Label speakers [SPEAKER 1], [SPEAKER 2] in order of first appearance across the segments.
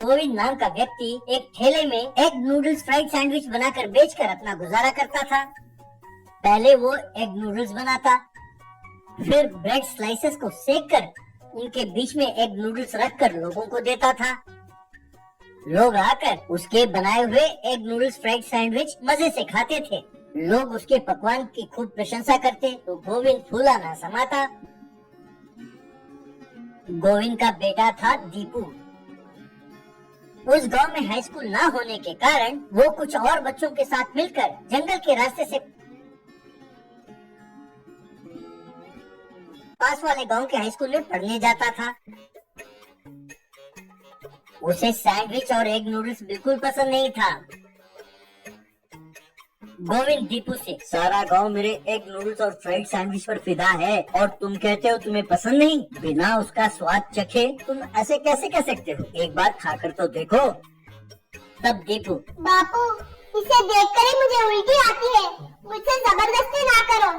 [SPEAKER 1] गोविंद नाम का व्यक्ति एक ठेले में एग नूडल्स फ्राइड सैंडविच बनाकर बेचकर अपना गुजारा करता था। पहले वो एग नूडल्स बनाता, फिर ब्रेड स्लाइसेस को सेककर उनके बीच में एग नूडल्स रखकर लोगों को देता था। लोग आकर उसके बनाए हुए एग नूडल्स फ्राइड सैंडविच मजे से खाते थे। लोग उसके पकवान की खूब प्रशंसा करते तो गोविंद फूला ना समाता। गोविंद का बेटा था दीपू। उस गांव में हाई स्कूल ना होने के कारण वो कुछ और बच्चों के साथ मिलकर जंगल के रास्ते से पास वाले गांव के हाई स्कूल में पढ़ने जाता था। उसे सैंडविच और एग नूडल्स बिल्कुल पसंद नहीं था। गोविंद दीपू से, सारा गांव मेरे एग नूडल्स और फ्राइड सैंडविच पर फिदा है और तुम कहते हो तुम्हें पसंद नहीं। बिना उसका स्वाद चखे तुम ऐसे कैसे कह सकते हो? एक बार खाकर तो देखो। तब दीपू,
[SPEAKER 2] बापू इसे देखकर ही मुझे उल्टी आती है, मुझसे जबरदस्ती ना करो।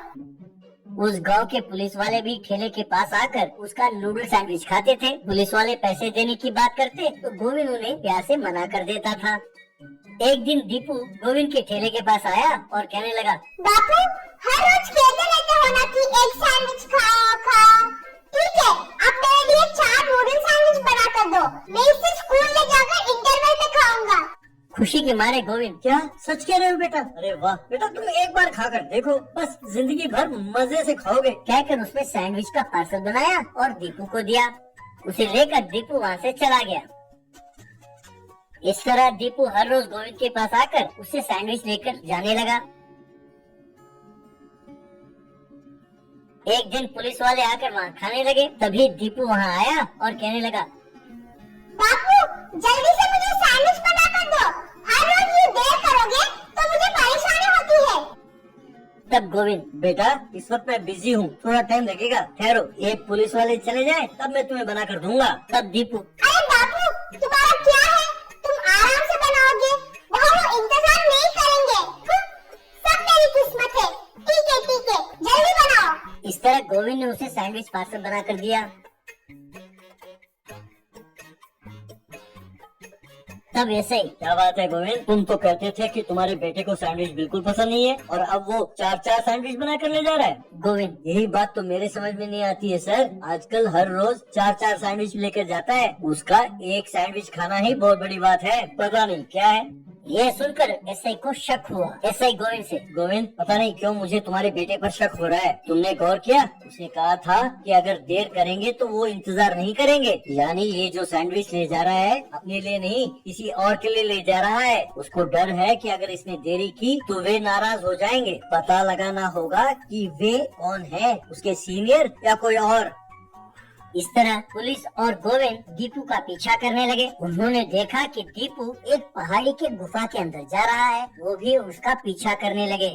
[SPEAKER 1] उस गांव के पुलिस वाले भी ठेले के पास आकर उसका नूडल सैंडविच खाते थे। पुलिस वाले पैसे देने की बात करते तो गोविंद उन्हें प्यार से मना कर देता था। एक दिन दीपू गोविंद के ठेले के पास आया और कहने लगा,
[SPEAKER 2] बापू हर रोज कहते रहते हो ना कि एक सैंडविच खाओ खाओ। ठीक है, अब मेरे लिए 4 नूडल सैंडविच बना कर दो, मैं इसे स्कूल ले जाकर इंटरवल में खाऊंगा।
[SPEAKER 1] खुशी के मारे गोविंद, क्या सच कह रहे हो बेटा? अरे वाह बेटा, तुम एक बार खाकर देखो, बस जिंदगी भर मजे से खाओगे। कहकर उसने सैंडविच का पार्सल बनाया और दीपू को दिया। उसे लेकर दीपू वहाँ से चला गया। इस तरह दीपू हर रोज गोविंद के पास आकर उससे सैंडविच लेकर जाने लगा। एक दिन पुलिस वाले आकर वहाँ खाने लगे। तभी दीपू वहाँ आया और कहने लगा,
[SPEAKER 2] बापू जल्दी से मुझे सैंडविच बना कर दो, हर रोज ये देर करोगे तो मुझे परेशानी होती है।
[SPEAKER 1] तब गोविंद, बेटा इस वक्त मैं बिजी हूँ, थोड़ा टाइम लगेगा, ठहरो, ये पुलिस वाले चले जाएं तब मैं तुम्हें बना कर दूंगा। तब दीपू,
[SPEAKER 2] अरे बापू तुम्हारा क्या है, तुम आराम से बनाओगे, वहाँ वो इंतजार नहीं करेंगे। सब मेरी किस्मत है। ठीक है जल्दी बनाओ।
[SPEAKER 1] इस तरह गोविंद ने उसे सैंडविच पार्सल बना कर दिया। तब ऐसे ही, क्या बात है गोविंद, तुम तो कहते थे कि तुम्हारे बेटे को सैंडविच बिल्कुल पसंद नहीं है और अब वो 4 सैंडविच बना कर ले जा रहा है। गोविंद, यही बात तो मेरे समझ में नहीं आती है सर। आजकल हर रोज 4 सैंडविच लेकर जाता है, उसका एक सैंडविच खाना ही बहुत बड़ी बात है, पता नहीं क्या है। ये सुनकर एसआई को शक हुआ। एसआई गोविंद से, गोविंद पता नहीं क्यों मुझे तुम्हारे बेटे पर शक हो रहा है, तुमने गौर किया? उसने कहा था कि अगर देर करेंगे तो वो इंतजार नहीं करेंगे, यानी ये जो सैंडविच ले जा रहा है अपने लिए नहीं किसी और के लिए ले जा रहा है। उसको डर है कि अगर इसने देरी की तो वे नाराज हो जाएंगे। पता लगाना होगा कि वे कौन है, उसके सीनियर या कोई और। इस तरह पुलिस और गोविंद दीपू का पीछा करने लगे। उन्होंने देखा कि दीपू एक पहाड़ी के गुफा के अंदर जा रहा है, वो भी उसका पीछा करने लगे।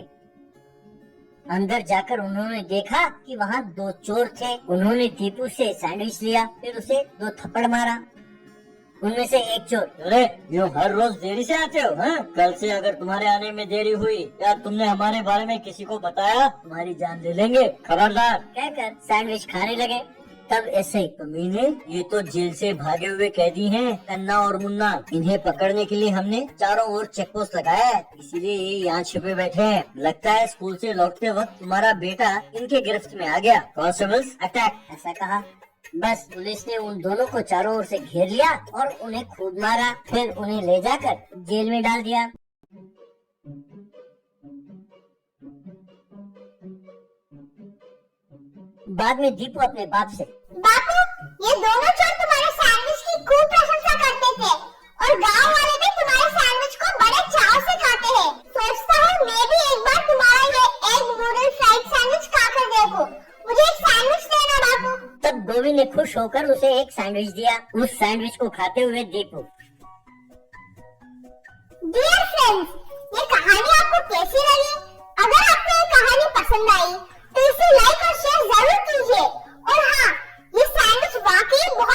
[SPEAKER 1] अंदर जाकर उन्होंने देखा कि वहाँ 2 चोर थे। उन्होंने दीपू से सैंडविच लिया, फिर उसे 2 थप्पड़ मारा। उनमें से एक चोर, अरे यो हर रोज देरी से आते हो हाँ? कल से अगर तुम्हारे आने में देरी हुई या तुमने हमारे बारे में किसी को बताया तुम्हारी जान ले लेंगे, खबरदार। कहकर सैंडविच खाने लगे। तब ऐसे ही, कमीने ये तो जेल से भागे हुए कैदी हैं, कन्ना और मुन्ना, इन्हें पकड़ने के लिए हमने चारों ओर चेक पोस्ट लगाया है, इसीलिए ये यहाँ छिपे बैठे हैं। लगता है स्कूल से लौटते वक्त तुम्हारा बेटा इनके गिरफ्त में आ गया। कॉन्स्टेबल्स अटैक, ऐसा कहा। बस पुलिस ने उन दोनों को चारों ओर से घेर लिया और उन्हें खूब मारा, फिर उन्हें ले जाकर जेल में डाल दिया। बाद में दीपू अपने बाप से,
[SPEAKER 2] बापू ये दोनों चोर तुम्हारे सैंडविच की खूब प्रशंसा करते थे और गांव वाले भी तुम्हारे सैंडविच को बड़े चाव से खाते हैं। सोचता हूँ मैं भी एक बार तुम्हारा ये एग नूडल फ्राइड सैंडविच खाकर देखूं। मुझे एक सैंडविच देना बापू।
[SPEAKER 1] तब गोविंद ने खुश होकर उसे एक सैंडविच दिया। उस सैंडविच को खाते हुए दीपू,
[SPEAKER 2] डियर फ्रेंड्स, ये कहानी आपको कैसी लगी? अगर आपको ये कहानी पसंद आई तो इसे लाइक और शेयर जरूर कीजिए। और हाँ, ये सैंडविच वाकई बहुत